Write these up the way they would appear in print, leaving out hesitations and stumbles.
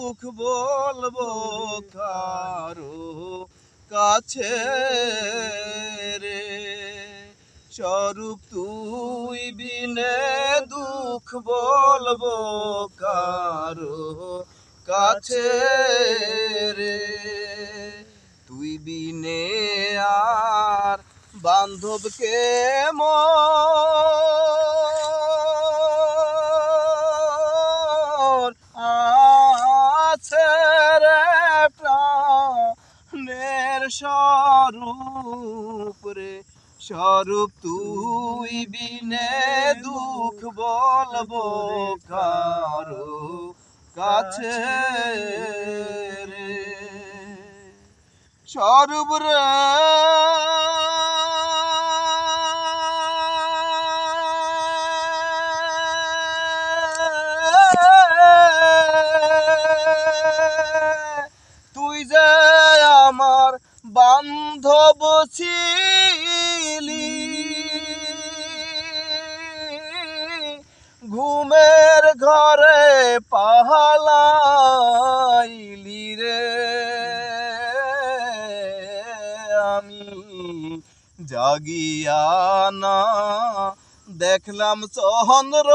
দুঃখ বলবো কারো কাছে রে। স্বরূপ তুই বিনে দুঃখ বলবো কারো কাছে রে। তুই বিনে আর বান্ধবকে মোর আছে রে প্রাণের স্বরূপ রে। স্বরূপ তুই বিনে দুঃখ বলবো কারো কাছে রে। স্বরূপ রে তুই যে আমার বান্ধব ছিলি, ঘুমের ঘরে পাহালাইলি রে। আমি জাগিয়া না দেখলাম চন্দ্র,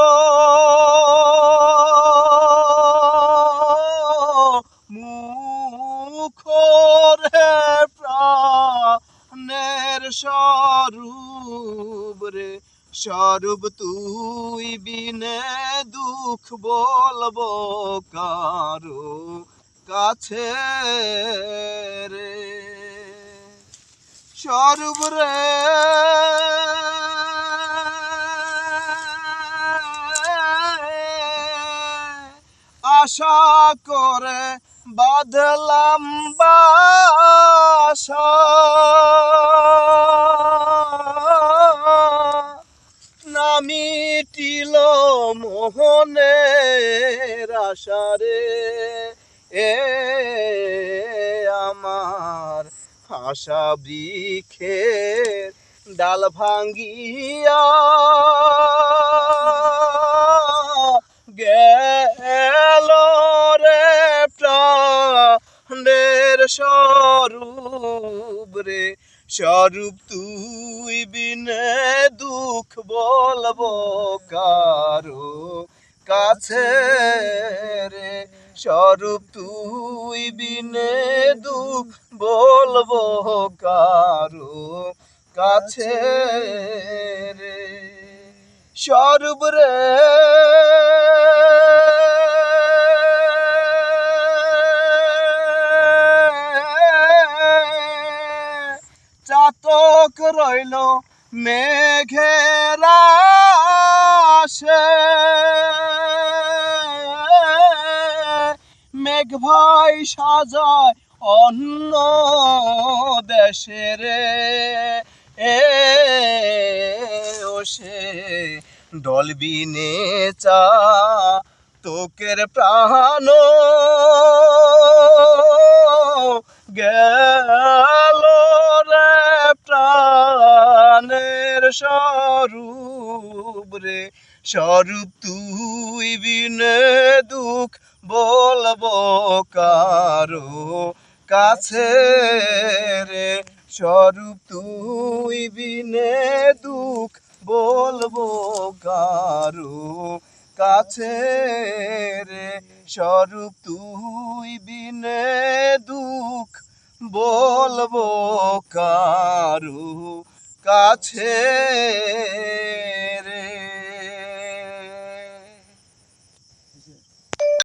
মুখরে প্রাণের স্বরূপ রে। স্বরূপ তুই বিনে দুঃখ বলবো কারো কাছে রে। স্বরূপ রে আশা করে বাঁধলাম বাসা, না মিটিল মোহনের আশা রে। আমার আশা বৃক্ষের ডাল ভাঙ্গিয়া গেল রে প্রাণের স্বরূপ রে। স্বরূপ তুই বিনে দুঃখ বলবো কারো কাছে রে। স্বরূপ তুই বিনে দুঃখ বলবো কারো কাছে রে। স্বরূপ রে চাতক রইল মেঘের আশে, মেঘ ভাই সাজায় অন্য দেশে রে। ও সে ডলবিনে চা তোকের প্রাণ গেল রে প্রাণের স্বরূপ রে। স্বরূপ তুই বিনে দুঃখ বলবো কারো কাছে রে। স্বরূপ তুই বিনে দুঃখ বলবো কারো কাছে রে। স্বরূপ তুই বিনে দুঃখ বলবো কারো কাছে।